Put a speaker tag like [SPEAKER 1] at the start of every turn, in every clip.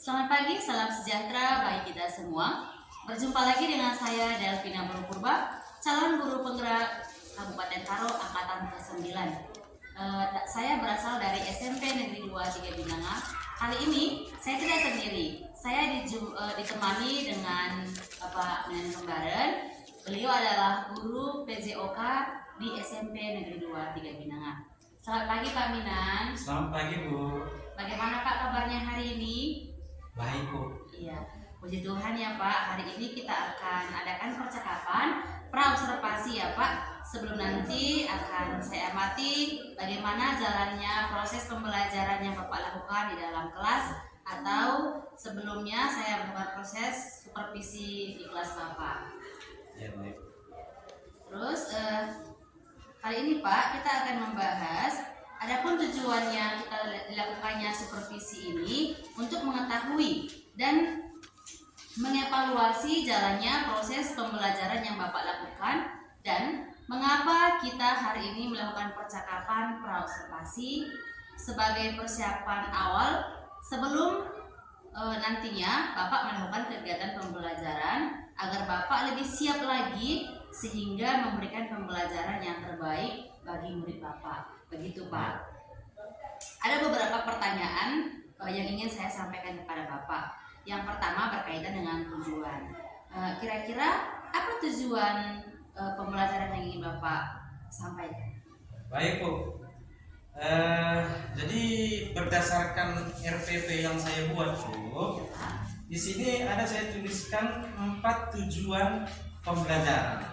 [SPEAKER 1] Selamat pagi, salam sejahtera bagi kita semua. Berjumpa lagi dengan saya Delvina Purba, calon guru penggerak Kabupaten Karo angkatan ke-9. Saya berasal dari SMP Negeri 2 3 Binanga. Kali ini saya tidak sendiri. Saya ditemani dengan Bapak Minan Kembaran. Beliau adalah guru PJOK di SMP Negeri 2 3 Binanga. Selamat pagi Pak Minan.
[SPEAKER 2] Selamat pagi Bu.
[SPEAKER 1] Bagaimana Pak kabarnya hari ini?
[SPEAKER 2] Baik Bu.
[SPEAKER 1] Iya, puji Tuhan ya Pak. Hari ini kita akan adakan percakapan praobservasi ya Pak. Sebelum nanti akan saya amati bagaimana jalannya proses pembelajaran yang Bapak lakukan di dalam kelas, atau sebelumnya saya melakukan proses supervisi di kelas Bapak.
[SPEAKER 2] Ya baik.
[SPEAKER 1] Terus kali ini Pak kita akan membahas adapun tujuannya kita dilakukannya supervisi ini untuk mengetahui dan mengevaluasi jalannya proses pembelajaran yang Bapak lakukan dan mengapa kita hari ini melakukan percakapan praobservasi sebagai persiapan awal sebelum nantinya Bapak melakukan kegiatan pembelajaran agar Bapak lebih siap lagi sehingga memberikan pembelajaran yang terbaik bagi murid Bapak. Begitu Pak. Ada beberapa pertanyaan yang ingin saya sampaikan kepada Bapak. Yang pertama berkaitan dengan tujuan. Kira-kira apa tujuan pembelajaran yang ingin Bapak sampaikan?
[SPEAKER 2] Baik Bu. Jadi berdasarkan RPP yang saya buat Bu, di sini ada saya tuliskan 4 tujuan pembelajaran.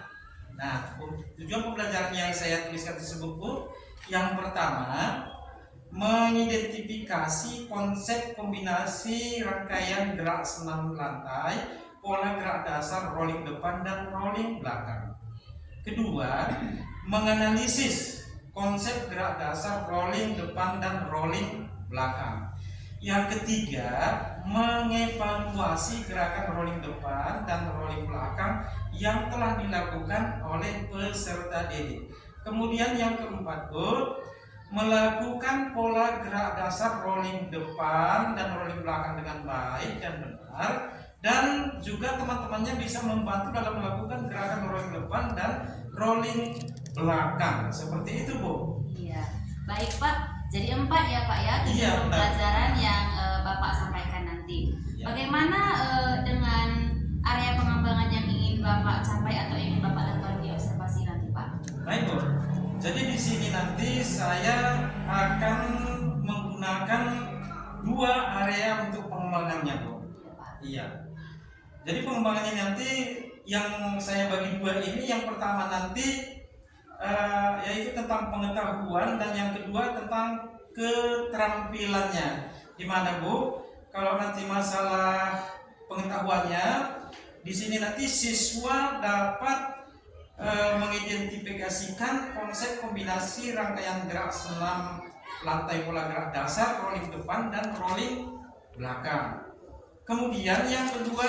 [SPEAKER 2] Nah, tujuan pembelajaran yang saya tuliskan tersebut Bu, yang pertama mengidentifikasi konsep kombinasi rangkaian gerak senam lantai, pola gerak dasar rolling depan dan rolling belakang. Kedua, menganalisis konsep gerak dasar rolling depan dan rolling belakang. Yang ketiga, mengevaluasi gerakan rolling depan dan rolling belakang yang telah dilakukan oleh peserta didik. Kemudian yang keempat Bu, melakukan pola gerak dasar rolling depan dan rolling belakang dengan baik dan benar, dan juga teman-temannya bisa membantu dalam melakukan gerakan rolling depan dan rolling belakang. Seperti itu Bu.
[SPEAKER 1] Iya, baik Pak. Jadi 4 ya Pak ya tujuan pembelajaran yang Bapak sampaikan nanti.
[SPEAKER 2] Ya.
[SPEAKER 1] Bagaimana dengan area pengembangan yang ingin Bapak capai atau ingin Bapak lakukan di observasi nanti Pak?
[SPEAKER 2] Baik Bu. Jadi di sini nanti saya akan menggunakan 2 area untuk pengembangannya Bu.
[SPEAKER 1] Iya Pak.
[SPEAKER 2] Iya. Jadi pengembangannya nanti yang saya bagi 2 ini, yang pertama nanti yaitu tentang pengetahuan dan yang kedua tentang keterampilannya. Di mana Bu? Kalau nanti masalah pengetahuannya, di sini nanti siswa dapat mengidentifikasikan konsep kombinasi rangkaian gerak senam lantai, pola gerak dasar, rolling depan dan rolling belakang. Kemudian yang kedua,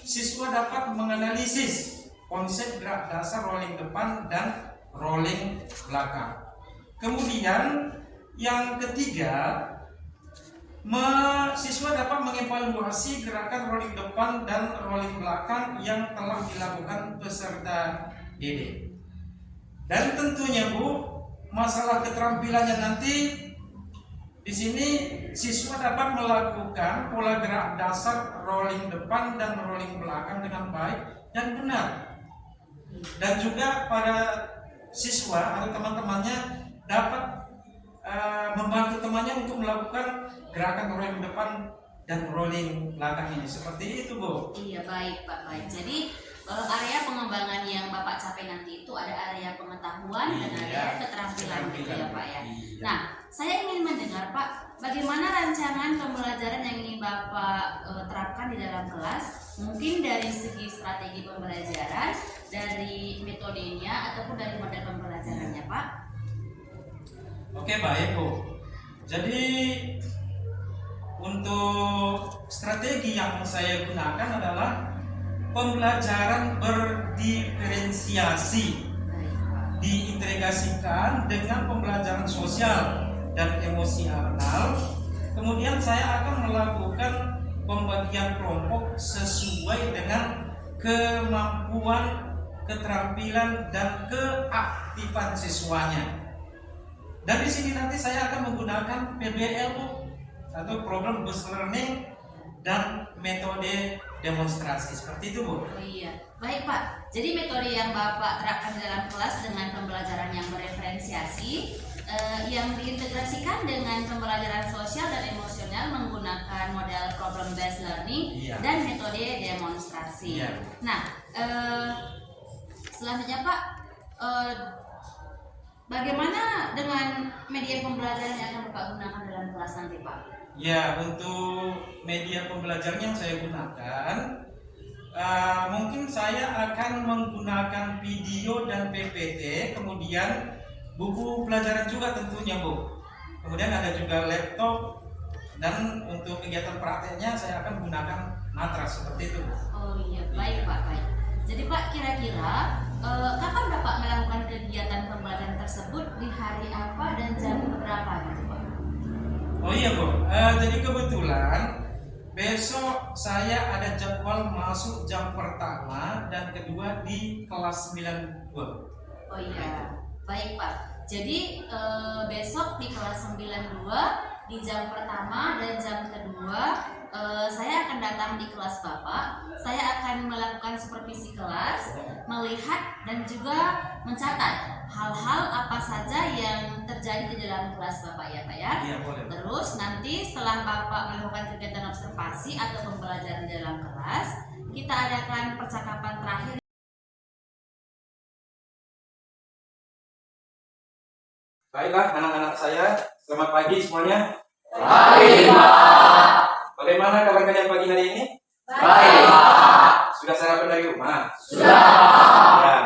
[SPEAKER 2] siswa dapat menganalisis konsep gerak dasar rolling depan dan rolling belakang. Kemudian yang ketiga, siswa dapat mengevaluasi gerakan rolling depan dan rolling belakang yang telah dilakukan peserta didik. Dan tentunya Bu, masalah keterampilannya nanti di sini siswa dapat melakukan pola gerak dasar rolling depan dan rolling belakang dengan baik dan benar. Dan juga para siswa atau teman-temannya dapat membantu temannya untuk melakukan gerakan rolling depan dan rolling belakang ini. Seperti itu Bu.
[SPEAKER 1] Iya baik Pak, baik. Jadi area pengembangan yang Bapak capai nanti itu ada area pengetahuan dan area keterampilan gitu ya Pak ya.
[SPEAKER 2] Iya.
[SPEAKER 1] Nah, saya ingin mendengar Pak, bagaimana rancangan pembelajaran yang ingin Bapak terapkan di dalam kelas? Mungkin dari segi strategi pembelajaran, dari metodenya ataupun dari model pembelajarannya Pak.
[SPEAKER 2] Oke baik Bu. Jadi untuk strategi yang saya gunakan adalah pembelajaran berdiferensiasi, diintegrasikan dengan pembelajaran sosial dan emosional. Kemudian saya akan melakukan pembagian kelompok sesuai dengan kemampuan, keterampilan, dan keaktifan siswanya. Dan di sini nanti saya akan menggunakan PBL atau Problem Based Learning dan metode demonstrasi seperti itu, Bu.
[SPEAKER 1] Oh iya, baik Pak. Jadi metode yang Bapak terapkan dalam kelas dengan pembelajaran yang bereferensiasi, yang diintegrasikan dengan pembelajaran sosial dan emosional menggunakan model Problem Based Learning dan metode demonstrasi. Nah, selanjutnya Pak, bagaimana dengan media pembelajaran yang akan Bapak gunakan dalam kelas nanti, Pak?
[SPEAKER 2] Ya, untuk media pembelajaran yang saya gunakan, mungkin saya akan menggunakan video dan PPT, kemudian buku pelajaran juga tentunya, Bu. Kemudian ada juga laptop, dan untuk kegiatan prakteknya saya akan gunakan matras seperti itu, Bu.
[SPEAKER 1] Oh iya, baik Pak, baik. Jadi Pak, kira-kira kapan Bapak melakukan kegiatan pembelajaran tersebut, di hari apa dan jam berapa gitu Pak?
[SPEAKER 2] Oh iya, Bu. Jadi kebetulan besok saya ada jadwal masuk jam pertama dan kedua di kelas 92.
[SPEAKER 1] Oh iya, baik Pak. Jadi besok di kelas 92 di jam pertama dan jam kedua saya akan datang di kelas Bapak. Saya akan melakukan supervisi kelas, melihat dan juga mencatat hal-hal apa saja yang terjadi di dalam kelas Bapak ya Pak ya.
[SPEAKER 2] Iya, boleh.
[SPEAKER 1] Terus nanti setelah Bapak melakukan kegiatan observasi atau pembelajaran di dalam kelas, kita adakan percakapan terakhir.
[SPEAKER 2] Baiklah anak-anak saya, selamat pagi semuanya.
[SPEAKER 3] Baik, Pak.
[SPEAKER 2] Bagaimana kabar kalian pagi hari ini?
[SPEAKER 3] Baik, Pak.
[SPEAKER 2] Sudah sarapan dari rumah?
[SPEAKER 3] Sudah.
[SPEAKER 2] Ya.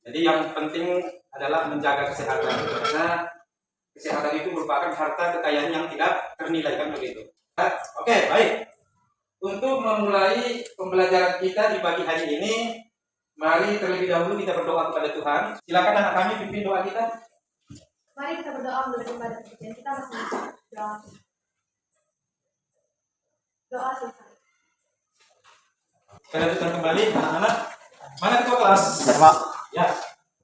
[SPEAKER 2] Jadi yang penting adalah menjaga kesehatan, karena kesehatan itu merupakan harta kekayaan yang tidak ternilai, kan begitu. Oke, baik. Untuk memulai pembelajaran kita di pagi hari ini, mari terlebih dahulu kita berdoa kepada Tuhan. Silakan anak kami pimpin doa kita.
[SPEAKER 4] Mari kita berdoa mulai kepada Tuhan. Kita masih doa. Doa selesai.
[SPEAKER 2] Kita lanjutkan kembali, anak-anak. Mana ketua kelas?
[SPEAKER 3] Ada, Pak.
[SPEAKER 2] Ya.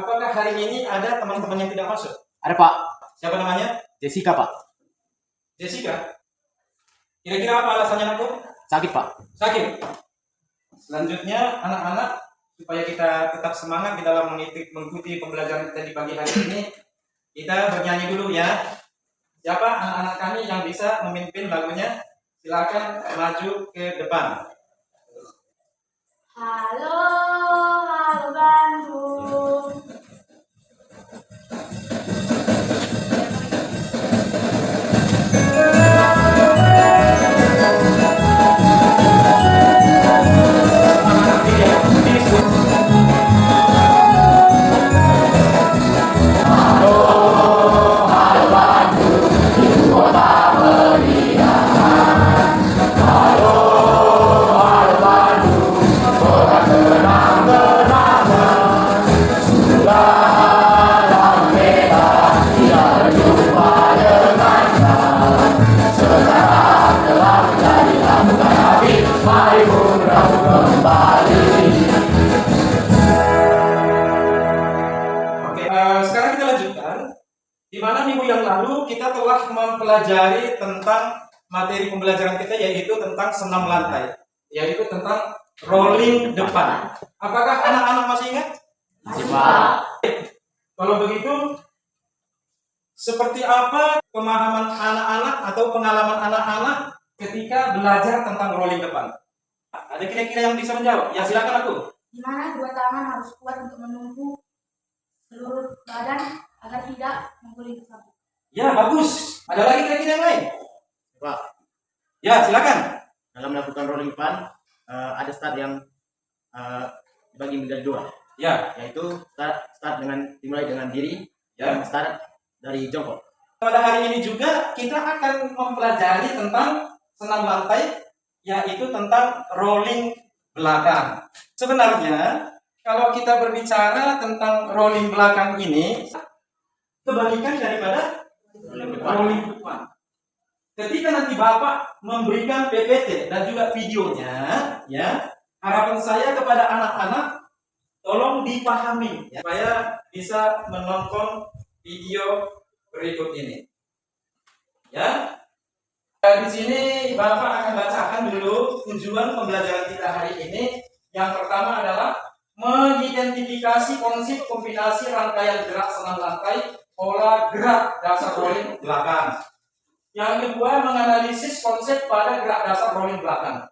[SPEAKER 2] Apakah hari ini ada teman-teman yang tidak masuk?
[SPEAKER 3] Ada, Pak.
[SPEAKER 2] Siapa namanya?
[SPEAKER 3] Jessica, Pak.
[SPEAKER 2] Jessica. Kira-kira apa alasannya, aku?
[SPEAKER 3] Sakit, Pak.
[SPEAKER 2] Sakit. Selanjutnya, anak-anak, supaya kita tetap semangat di dalam mengikuti pembelajaran kita di pagi hari ini, kita bernyanyi dulu ya. Siapa anak-anak kami yang bisa memimpin lagunya? Silakan maju ke depan.
[SPEAKER 4] Halo, halo Bandung.
[SPEAKER 2] Sekarang kita lanjutkan. Di mana minggu yang lalu kita telah mempelajari tentang materi pembelajaran kita, yaitu tentang senam lantai, yaitu tentang rolling depan. Apakah anak-anak masih ingat?
[SPEAKER 3] Masih, Pak.
[SPEAKER 2] Kalau begitu, seperti apa pemahaman anak-anak atau pengalaman anak-anak ketika belajar tentang rolling depan? Ada kira-kira yang bisa menjawab? Ya, silakan aku.
[SPEAKER 4] Di mana dua tangan harus kuat untuk menunggu seluruh badan agar tidak mengguling ke samping.
[SPEAKER 2] Ya, bagus. Ada lagi kira-kira yang lain?
[SPEAKER 3] Pak,
[SPEAKER 2] Ya, silakan.
[SPEAKER 3] dalam melakukan rolling depan, ada start yang dibagi menjadi dua,
[SPEAKER 2] Ya,
[SPEAKER 3] yaitu start dimulai dengan diri,
[SPEAKER 2] ya.
[SPEAKER 3] dan start dari jongkok.
[SPEAKER 2] Pada hari ini juga kita akan mempelajari tentang senam lantai, yaitu tentang rolling belakang. Sebenarnya, kalau kita berbicara tentang rolling belakang ini, kebalikan daripada
[SPEAKER 3] Rolling depan.
[SPEAKER 2] rolling depan. ketika nanti Bapak memberikan PPT dan juga videonya, ya, harapan saya kepada anak-anak tolong dipahami, ya, supaya bisa menonton video berikut ini. Ya, di sini Bapak akan bacakan dulu tujuan pembelajaran kita hari ini. Yang pertama adalah mengidentifikasi konsep kombinasi rangkaian gerak senam lantai, pola gerak dasar rolling belakang. Yang kedua, menganalisis konsep pada gerak dasar rolling belakang.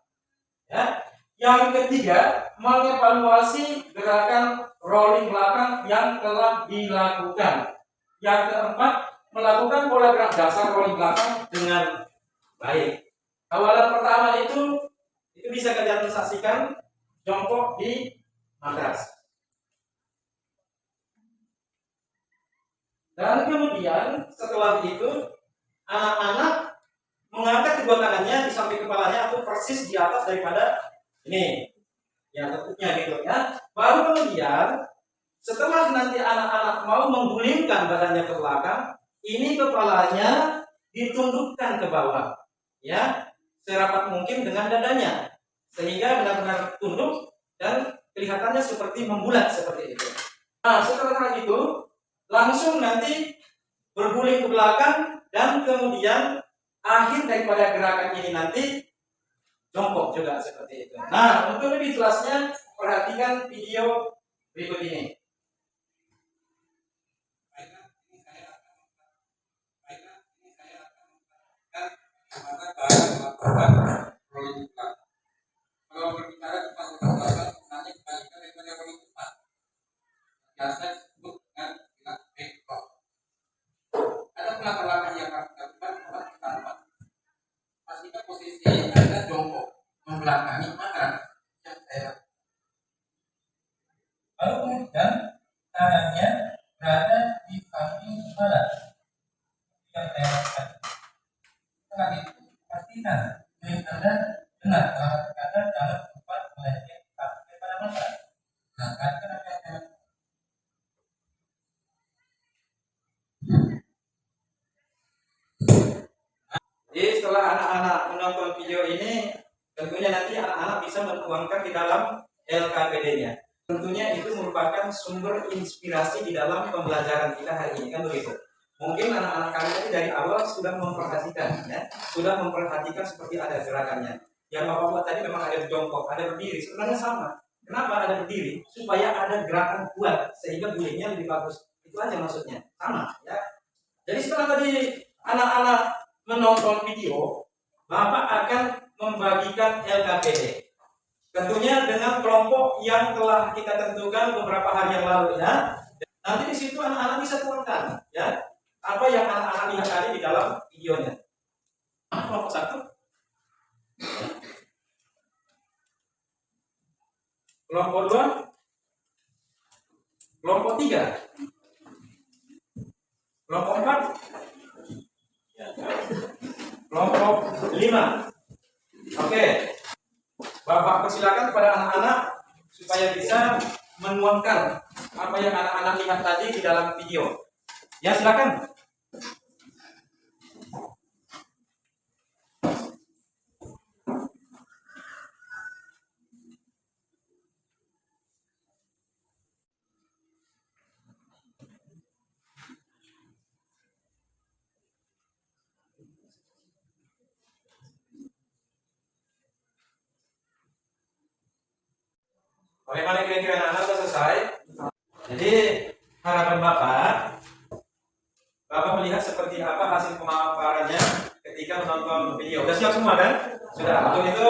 [SPEAKER 2] Ya. Yang ketiga, mengevaluasi gerakan rolling belakang yang telah dilakukan. Yang keempat, melakukan pola gerak dasar rolling belakang dengan baik. Awalan pertama itu bisa kalian saksikan jongkok di matras. Dan kemudian setelah itu anak-anak mengangkat kedua tangannya di samping kepalanya atau persis di atas daripada ini, ya tentunya gitu ya. Baru kemudian setelah nanti anak-anak mau menggulingkan badannya ke belakang, ini kepalanya ditundukkan ke bawah, ya, serapat mungkin dengan dadanya, sehingga benar-benar tunduk dan kelihatannya seperti membulat seperti itu. Nah, setelah itu langsung nanti berguling ke belakang dan kemudian akhir daripada gerakan ini nanti jongkok juga seperti itu. Nah, untuk lebih jelasnya perhatikan video berikut ini.
[SPEAKER 5] Kalau berbicara tentang belakang, sebenarnya kebalikan daripada rolling depan. Biasa disebut dengan bilang back roll. Ada langkah-langkah yang harus dilakukan pada pertama. Pastikan posisi Anda jongkok membelakangi mata yang saya. Lalu kemudian tangannya berada di samping kepala. Yang saya lakukan. Setelah itu pastikan kulit Anda benar dalam kata dalam tempat melenceng sampai pada mata. Nah, kan apa yang saya
[SPEAKER 2] Jadi setelah anak-anak menonton video ini, tentunya nanti anak-anak bisa menuangkan di dalam LKPD-nya. Tentunya itu merupakan sumber inspirasi di dalam pembelajaran kita hari ini, kan begitu. Mungkin anak-anak kalian dari awal sudah memperhatikan, ya, sudah memperhatikan seperti ada gerakannya. Yang Bapak buat tadi memang ada jongkok, ada berdiri, sebenarnya sama. Kenapa ada berdiri? Supaya ada gerakan kuat sehingga gulingnya lebih bagus. Itu aja maksudnya, sama, ya. Jadi setelah tadi anak-anak menonton video, Bapak akan membagikan LKPD. Tentunya dengan kelompok yang telah kita tentukan beberapa hari yang lalu, ya. Nanti di situ anak-anak bisa tuangkan, ya, apa yang anak-anak lihat tadi di dalam videonya. Kelompok 1, kelompok 2, kelompok 3, kelompok 4, kelompok 5. Oke. Bapak persilakan kepada anak-anak supaya bisa menuangkan apa yang anak-anak lihat tadi di dalam video. Ya, silakan. Bagaimana kira-kira anak-anak sudah selesai? Jadi harapan Bapak melihat seperti apa hasil pemaparannya ketika menonton video. Sudah siap semua kan? Sudah. Untuk itu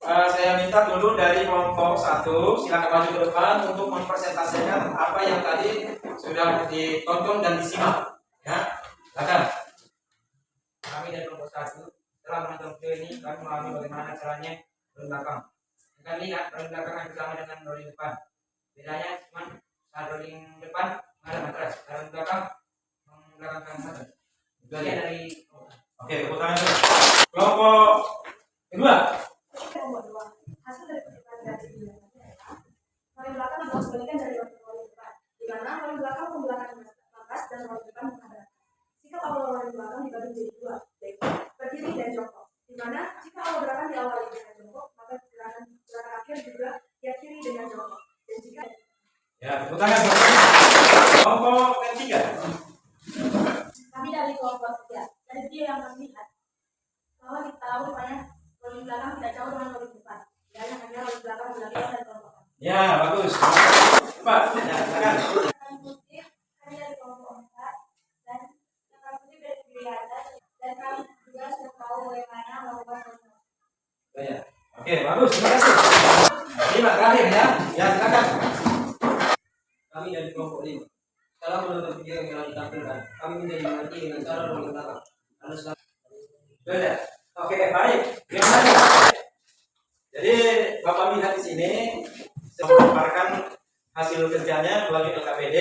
[SPEAKER 2] saya minta dulu dari kelompok 1 silakan maju ke depan untuk mempresentasikan apa yang tadi sudah ditonton dan disimak. Ya, silakan. Kami dari kelompok 1 telah menonton video ini dan memahami bagaimana caranya belakang. Kita lihat rolling belakang yang bersama dengan rolling depan. Bedanya cuma saat rolling depan ada matras, rolling belakang membelakangkan matras. Bagian dari oke, tepuk tangan dulu. Kelompok kedua.
[SPEAKER 4] Kelompok 2. Hasil dari perhitungan dari ini adalah rolling belakang adalah sebaliknya dari rolling depan, di mana rolling belakang membelakangkan matras dan rolling depan menghadap. Sikap awal rolling belakang dibagi menjadi 2, yaitu Di mana jika awal gerakan diawali dengan jongkok, maka gerakan akhir juga diakhiri dengan jongkok. Dan jika
[SPEAKER 2] Ya, tepuk tangan. Kelompok ketiga.
[SPEAKER 4] kami dari kelompok 3, dari video yang kami lihat, bahwa kita tahu rupanya rolling belakang tidak jauh dengan rolling depan. Ya, hanya rolling belakang dilakukan dari kelompok.
[SPEAKER 2] Ya, bagus. Cepat. Ya, silakan.
[SPEAKER 4] Kami kutip, kami dari kelompok 4, dan yang kami kutip dari video yang atas, dan kami juga sudah tahu bagaimana melakukan rolling.
[SPEAKER 2] Ya. Oke, bagus. Terima kasih. Ini terakhir ya. Ya, silakan.
[SPEAKER 6] Kami dari kelompok 5. Setelah menonton video yang telah ditampilkan, kami menjadi mengerti dengan cara rolling belakang. Anda selalu
[SPEAKER 2] Sudah. Oke, baik. Terima kasih. Jadi, Bapak lihat di sini saya memaparkan hasil kerjanya melalui LKPD.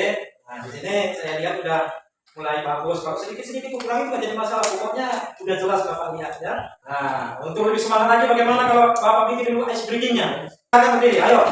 [SPEAKER 2] Nah, di sini saya lihat sudah mulai bagus. Kalau sedikit-sedikit kurangi bukan jadi masalah. Pokoknya sudah jelas Bapak lihat ya. Nah, untuk lebih semangat lagi bagaimana kalau Bapak bikin dulu ice breaking-nya. Silakan berdiri, ayo.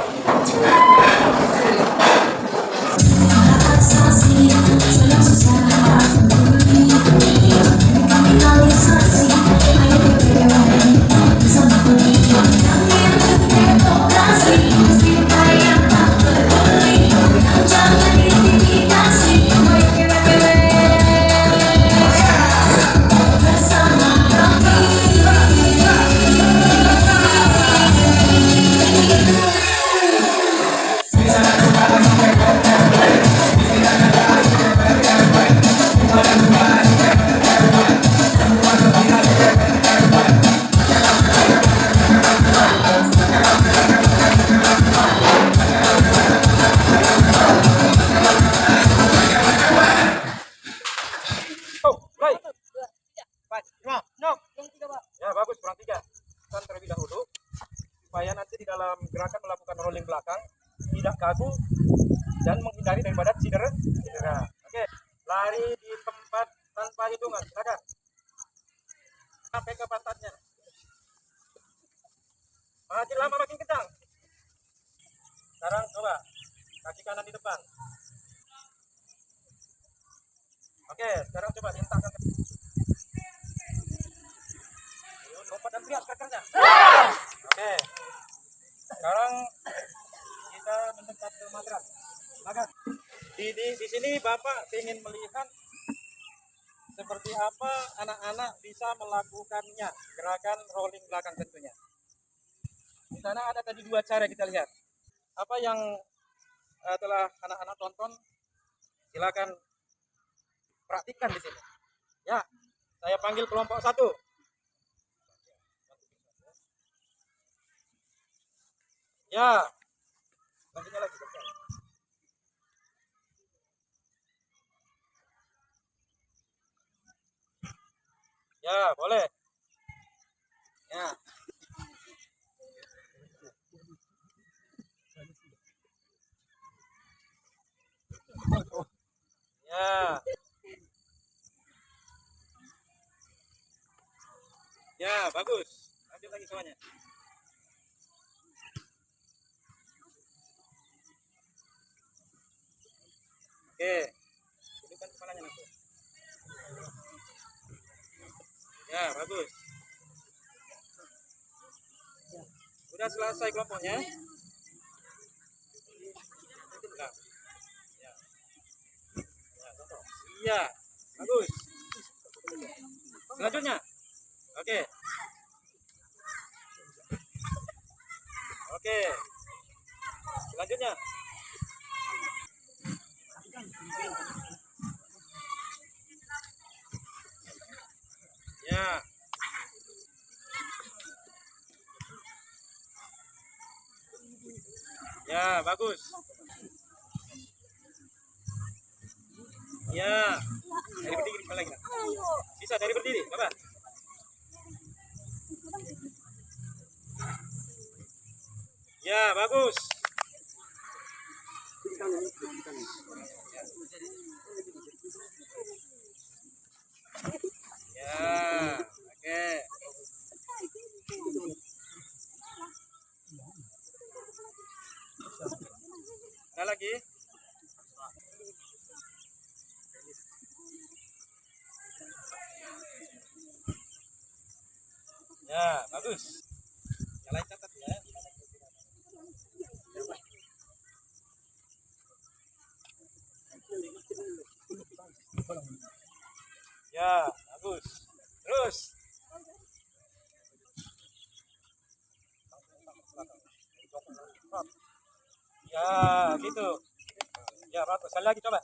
[SPEAKER 2] Ya bagus, kurang 3. Kan terlebih dahulu supaya nanti di dalam gerakan melakukan rolling belakang tidak kaku dan menghindari daripada cedera. Oke, lari di tempat tanpa hitungan, silakan. Sampai ke pantatnya. Makin lama makin kencang. Sekarang coba kaki kanan di depan. Oke, sekarang coba dihentakkan. Lompat dan teriak kakarnya. Oke. Sekarang kita mendekat ke matras. Silakan. Di sini Bapak ingin melihat seperti apa anak-anak bisa melakukannya, gerakan rolling belakang tentunya. Di sana ada tadi 2 cara kita lihat. Apa yang telah anak-anak tonton, silakan praktikkan di sini. Ya, saya panggil kelompok 1. Ya, lanjutnya lagi. Ya, boleh. Ya. Ya. Ya, bagus. Lanjut lagi semuanya. Oke. Hidupkan kepalanya nanti. Ya, bagus. Sudah selesai kelompoknya? Nah. Ya. Iya, bagus. Selanjutnya. Oke. Oke. Selanjutnya. Ya. Ya, bagus. Ya. Dari berdiri lagi. Bisa dari berdiri, coba. Ya, bagus. Ya, oke. Ada lagi? Ya, bagus. Nyalain catat ya. Ya, bagus. Terus. Ya, gitu. Ya, bagus. Sekali lagi coba.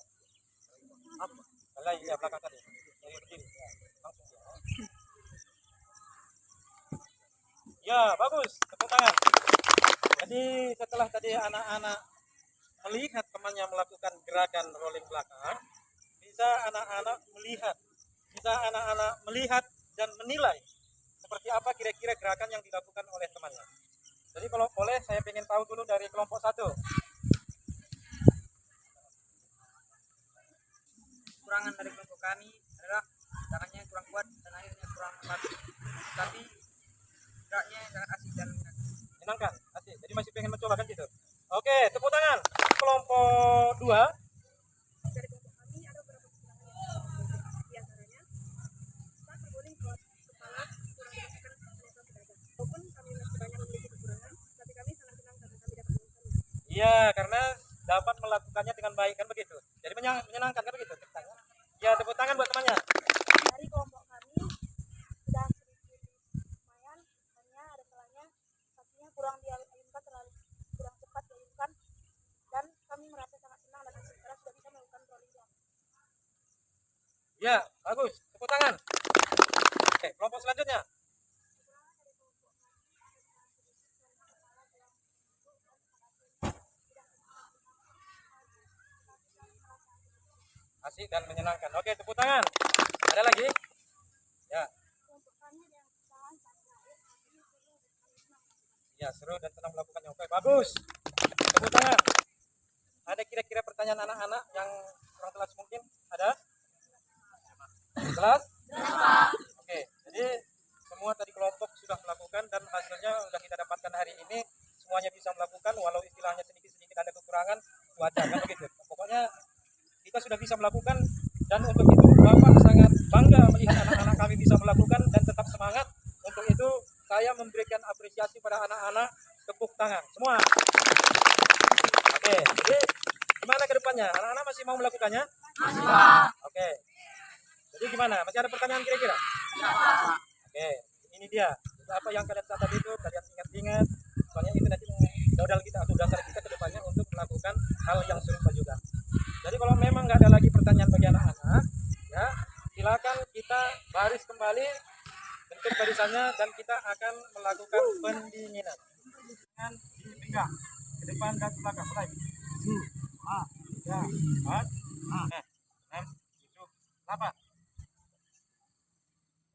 [SPEAKER 2] Sekali lagi ya belakang tadi. Dari berdiri. Ya, langsung ya. Ya, bagus. Tepuk tangan. Jadi setelah tadi anak-anak melihat temannya melakukan gerakan rolling belakang, bisa anak-anak melihat dan menilai seperti apa kira-kira gerakan yang dilakukan oleh temannya. Jadi kalau boleh saya ingin tahu dulu dari kelompok 1.
[SPEAKER 6] Kekurangan dari kelompok kami adalah tangannya kurang kuat dan akhirnya kurang bagus. Tapi geraknya sangat asik dan
[SPEAKER 2] Menyenangkan, asik. Jadi masih pengen mencoba kan gitu. Oke, tepuk tangan. Kelompok 2.
[SPEAKER 4] Dari kelompok kami ada beberapa kekurangan. Di antaranya, saat berguling kelas kepala kurang dirasakan oleh kelas pedagang. Walaupun kami masih banyak memiliki kekurangan, tapi kami sangat senang karena kami dapat melakukannya.
[SPEAKER 2] Iya, karena dapat melakukannya dengan baik kan begitu. Jadi menyenangkan kan begitu. Tepuk tangan. Ya, tepuk tangan buat temannya.
[SPEAKER 4] Dari kelompok kami sudah sedikit lumayan, hanya ada salahnya kakinya kurang diayunkan terlalu kurang cepat diayunkan, dan kami merasa sangat senang dan asik karena sudah bisa melakukan rolling block.
[SPEAKER 2] Ya, bagus. Tepuk tangan. Oke, kelompok selanjutnya. Asik dan menyenangkan. Oke, tepuk tangan. Ada lagi? Ya.
[SPEAKER 4] Kelompok kami ada yang kesalahan saat terakhir, kami seru dan kami senang.
[SPEAKER 2] Ya, seru dan senang melakukannya. Oke, bagus. Tepuk tangan. Ada kira-kira pertanyaan anak-anak yang kurang jelas mungkin? Ada? Jelas? Oke, jadi semua tadi kelompok sudah melakukan dan hasilnya sudah kita dapatkan hari ini. Semuanya bisa melakukan, walau istilahnya sedikit-sedikit ada kekurangan, wajar kan begitu. Pokoknya kita sudah bisa melakukan, dan untuk itu Bapak sangat bangga melihat anak-anak kami bisa melakukan dan tetap semangat. Untuk itu saya memberikan apresiasi pada anak-anak, tepuk tangan semua. Oke, jadi gimana ke depannya? Anak-anak masih mau melakukannya? Masih, Pak. Oke. Jadi gimana? Masih ada pertanyaan kira-kira? Ya, Pak. Oke, ini dia. Jadi apa yang kalian catat itu kalian ingat-ingat. Soalnya itu nanti modal kita atau dasar kita ke depannya untuk melakukan hal yang serupa juga. Jadi kalau memang nggak ada lagi pertanyaan bagi anak-anak, ya silakan kita baris kembali bentuk barisannya dan kita akan melakukan pendinginan. Dengan dipinggang ke depan dan ke belakang. Mulai. 3, 4, 6, 7, 8.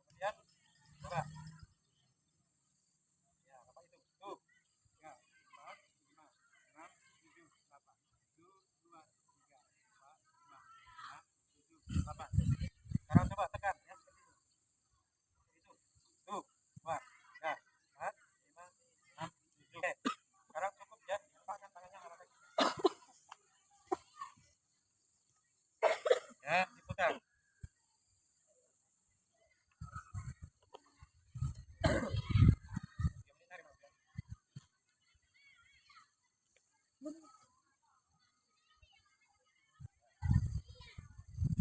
[SPEAKER 2] Kemudian coba. Ya, Bapak itu. Tuh. 3, 4, 5, 6, 7, 8. 1, 2, 3, 4, 5, 6, 7, 8. Sekarang coba tekan ya seperti itu. Itu. Tuh. 2, 3, 4, 5, 6, 7. Oke. Sekarang cukup ya. Letakkan tangannya arah kaki. Ya, diputar.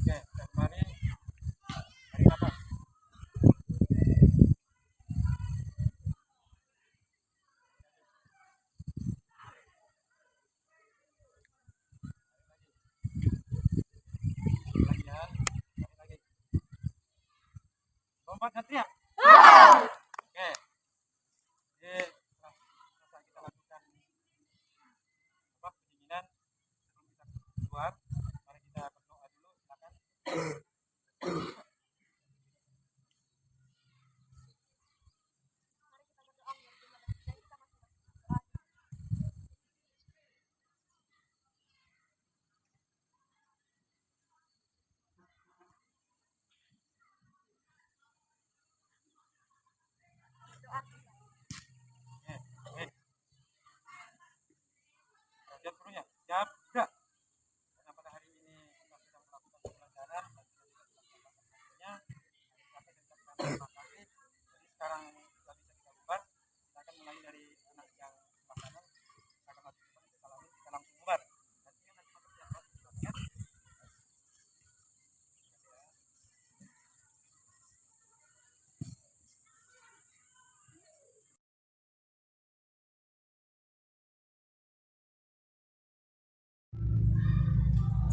[SPEAKER 2] Oke, kembali tarik nafas. Lagi ya, tarik lagi. Lompat dan teriak. Oke. Jadi setelah selesai kita lakukan pendinginan, sebelum kita keluar, mari kita berdoa dulu. Silakan.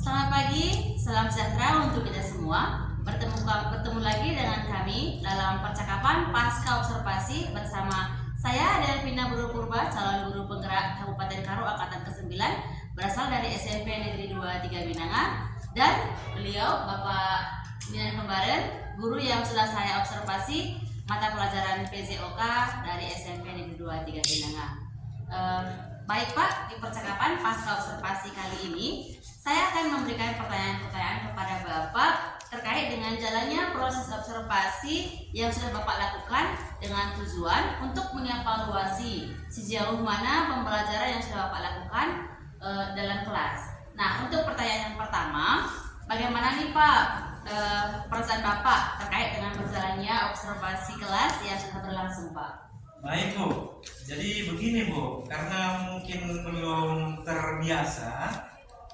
[SPEAKER 1] Selamat pagi, salam sejahtera untuk kita semua. Bertemu lagi dengan kami dalam percakapan pasca observasi bersama saya Delvina Buru Purba, calon guru penggerak Kabupaten Karo angkatan ke-9 berasal dari SMP Negeri 23 Binanga, dan beliau Bapak Minan Kembaren, guru yang sudah saya observasi mata pelajaran PJOK dari SMP Negeri 23 Binanga. Baik Pak, di percakapan pasca observasi kali ini saya akan memberikan pertanyaan-pertanyaan kepada Bapak terkait dengan jalannya proses observasi yang sudah Bapak lakukan dengan tujuan untuk mengevaluasi sejauh mana pembelajaran yang sudah Bapak lakukan dalam kelas. Nah, untuk pertanyaan yang pertama, bagaimana nih Pak perasaan Bapak terkait dengan berjalannya observasi kelas yang sudah berlangsung Pak?
[SPEAKER 2] Baik Bu, jadi begini Bu, karena mungkin belum terbiasa,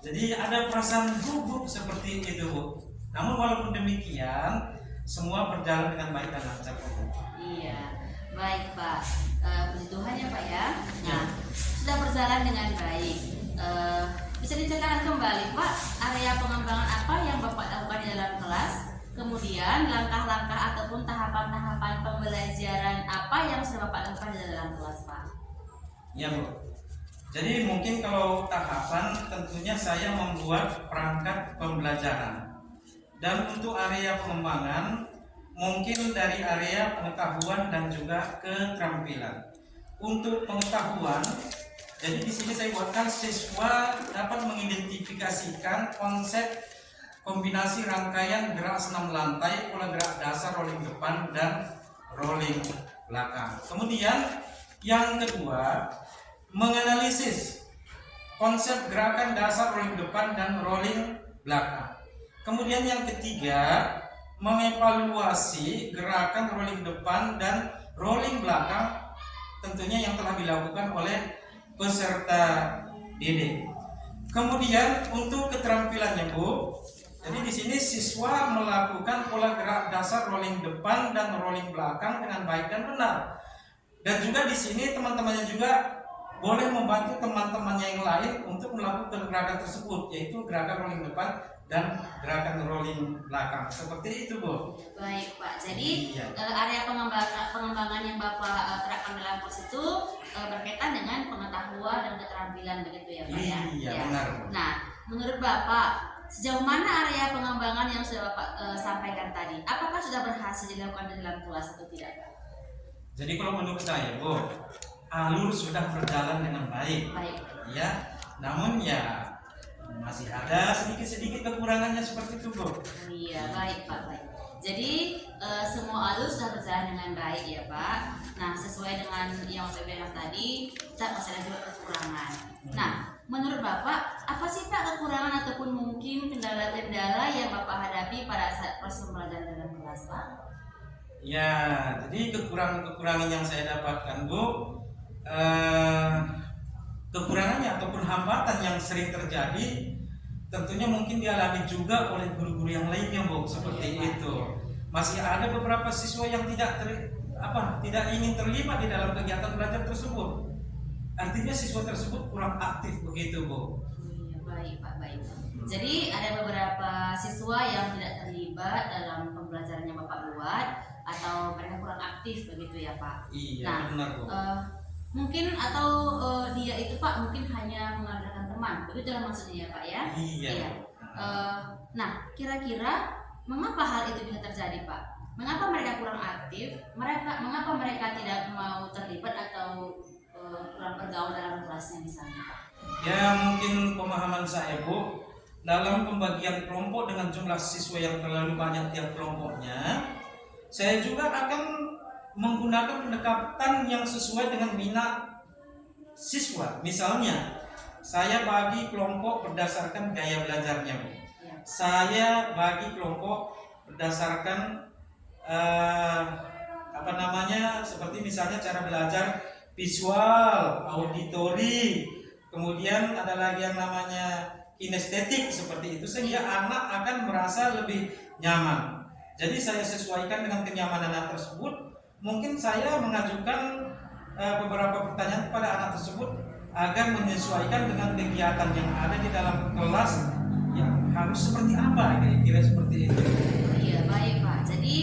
[SPEAKER 2] jadi ada perasaan gugup seperti itu Bu. Namun walaupun demikian, semua berjalan dengan baik dan lancar Bu.
[SPEAKER 1] Iya, baik Pak. Puji Tuhan ya Pak ya. Nah, sudah berjalan dengan baik. Bisa diceritakan kembali Pak, area pengembangan apa yang Bapak lakukan di dalam kelas? Kemudian langkah-langkah ataupun tahapan-tahapan pembelajaran apa yang sudah Bapak lakukan di dalam kelas Pak?
[SPEAKER 2] Ya Bu. Jadi mungkin kalau tahapan tentunya saya membuat perangkat pembelajaran. Dan untuk area pengembangan mungkin dari area pengetahuan dan juga keterampilan. Untuk pengetahuan, jadi di sini saya buatkan siswa dapat mengidentifikasikan konsep kombinasi rangkaian gerak senam lantai, pola gerak dasar, rolling depan dan rolling belakang. Kemudian yang kedua, menganalisis konsep gerakan dasar rolling depan dan rolling belakang. Kemudian yang ketiga, mengevaluasi gerakan rolling depan dan rolling belakang tentunya yang telah dilakukan oleh peserta didik. Kemudian untuk keterampilannya Bu, jadi di sini siswa melakukan pola gerak dasar rolling depan dan rolling belakang dengan baik dan benar. Dan juga di sini teman-temannya juga boleh membantu teman-temannya yang lain untuk melakukan gerakan tersebut, yaitu gerakan rolling depan dan gerakan rolling belakang. Seperti itu Bu.
[SPEAKER 1] Baik Pak, jadi
[SPEAKER 2] Iya.
[SPEAKER 1] area pengembangan yang Bapak terapkan dalam kurs itu berkaitan dengan pengetahuan dan keterampilan begitu ya Pak ya?
[SPEAKER 2] Iya,
[SPEAKER 1] Ya.
[SPEAKER 2] benar Bu.
[SPEAKER 1] Nah, menurut Bapak sejauh mana area pengembangan yang sudah Bapak sampaikan tadi? Apakah sudah berhasil dilakukan di dalam kelas atau tidak Pak?
[SPEAKER 2] Jadi kalau menurut saya Bu, alur sudah berjalan dengan baik.
[SPEAKER 1] Baik.
[SPEAKER 2] Ya, namun ya masih ada sedikit-sedikit kekurangannya seperti itu Bu.
[SPEAKER 1] Iya, baik Pak, baik. Jadi semua alur sudah berjalan dengan baik ya Pak. Nah, sesuai dengan yang saya bilang tadi, kita masih ada juga kekurangan. Nah, menurut Bapak, apa sih Pak kekurangan ataupun mungkin kendala-kendala yang Bapak hadapi pada saat proses pembelajaran dalam kelas Pak?
[SPEAKER 2] Ya, jadi kekurangan-kekurangan yang saya dapatkan Bu, kekurangannya ataupun hambatan yang sering terjadi tentunya mungkin dialami juga oleh guru-guru yang lainnya Bu, seperti itu. Masih ada beberapa siswa yang tidak ingin terlibat di dalam kegiatan belajar tersebut. Artinya siswa tersebut kurang aktif begitu Bu.
[SPEAKER 1] Iya, baik Pak, baik. Jadi ada beberapa siswa yang tidak terlibat dalam pembelajaran yang Bapak buat atau mereka kurang aktif begitu ya Pak.
[SPEAKER 2] Iya,
[SPEAKER 1] Nah,
[SPEAKER 2] benar Bu.
[SPEAKER 1] mungkin atau dia itu Pak mungkin hanya mengandalkan teman, begitu maksudnya ya Pak ya?
[SPEAKER 2] Iya.
[SPEAKER 1] Nah, kira-kira mengapa hal itu bisa terjadi Pak? Mengapa mereka kurang aktif? Mengapa mereka tidak mau terlibat atau kurang bergaul dalam kelasnya misalnya Pak?
[SPEAKER 2] Ya, mungkin pemahaman saya Bu, dalam pembagian kelompok dengan jumlah siswa yang terlalu banyak tiap kelompoknya, saya juga akan menggunakan pendekatan yang sesuai dengan minat siswa. Misalnya, saya bagi kelompok berdasarkan gaya belajarnya Bu.
[SPEAKER 1] Ya.
[SPEAKER 2] Saya bagi kelompok berdasarkan seperti misalnya cara belajar visual, auditori, kemudian ada lagi yang namanya kinestetik seperti itu, sehingga anak akan merasa lebih nyaman. Jadi saya sesuaikan dengan kenyamanan anak tersebut. Mungkin saya mengajukan beberapa pertanyaan kepada anak tersebut agar menyesuaikan dengan kegiatan yang ada di dalam kelas. Ya, harus seperti apa kira-kira seperti itu?
[SPEAKER 1] Iya, baik Pak. Jadi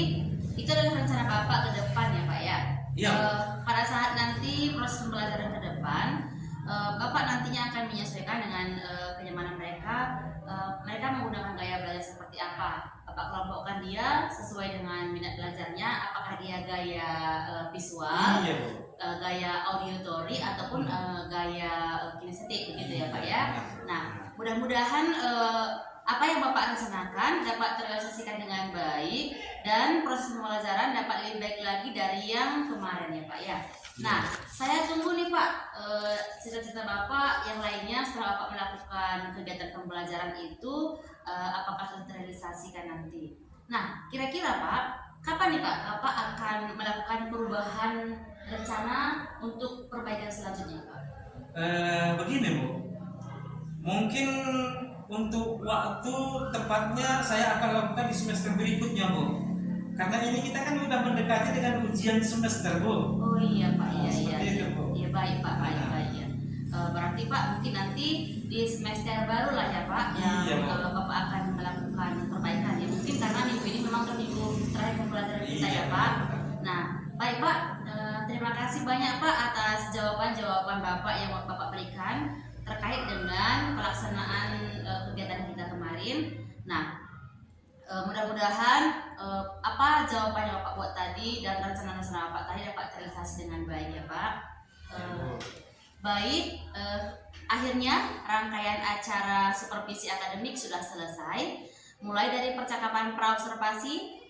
[SPEAKER 1] itu adalah rencana Bapak ke depan ya Pak ya.
[SPEAKER 2] Iya.
[SPEAKER 1] Pada saat nanti proses pembelajaran ke depan, Bapak nantinya akan menyesuaikan dengan kenyamanan mereka. Mereka menggunakan gaya belajar seperti apa? Bapak kelompokkan dia sesuai dengan minat belajarnya. Apakah dia gaya visual,
[SPEAKER 2] Iya, Bu.
[SPEAKER 1] gaya auditory ataupun gaya kinestetik begitu ya Pak ya. Nah, mudah-mudahan apa yang Bapak rencanakan dapat terrealisasikan dengan baik dan proses pembelajaran dapat lebih baik lagi dari yang kemarin ya Pak ya. Nah, saya tunggu nih Pak cita-cita Bapak yang lainnya setelah Bapak melakukan kegiatan pembelajaran itu apakah sudah terrealisasikan nanti. Nah, kira-kira Pak, kapan nih Pak Bapak akan melakukan perubahan rencana untuk perbaikan selanjutnya Pak?
[SPEAKER 2] Begini Bu, mungkin untuk waktu tepatnya saya akan lakukan di semester berikutnya Bu, karena ini kita kan udah mendekati dengan ujian semester Bu.
[SPEAKER 1] Oh iya Pak, iya
[SPEAKER 2] Seperti itu, Bu.
[SPEAKER 1] iya baik Pak, baik ya. Berarti Pak mungkin nanti di semester baru lah ya Pak yang
[SPEAKER 2] Iya, Pak.
[SPEAKER 1] Bapak akan melakukan perbaikan ya. Mungkin karena minggu ini memang minggu terakhir pembelajaran kita
[SPEAKER 2] Iya.
[SPEAKER 1] ya Pak. Nah baik Pak, terima kasih banyak Pak atas jawaban-jawaban Bapak yang Bapak berikan terkait dengan pelaksanaan kegiatan kita kemarin. Nah, mudah-mudahan apa jawaban yang Bapak buat tadi dan rencana-rencana Bapak tadi dapat terrealisasi dengan baik ya Pak. Baik, akhirnya rangkaian acara supervisi akademik sudah selesai. Mulai dari percakapan praobservasi,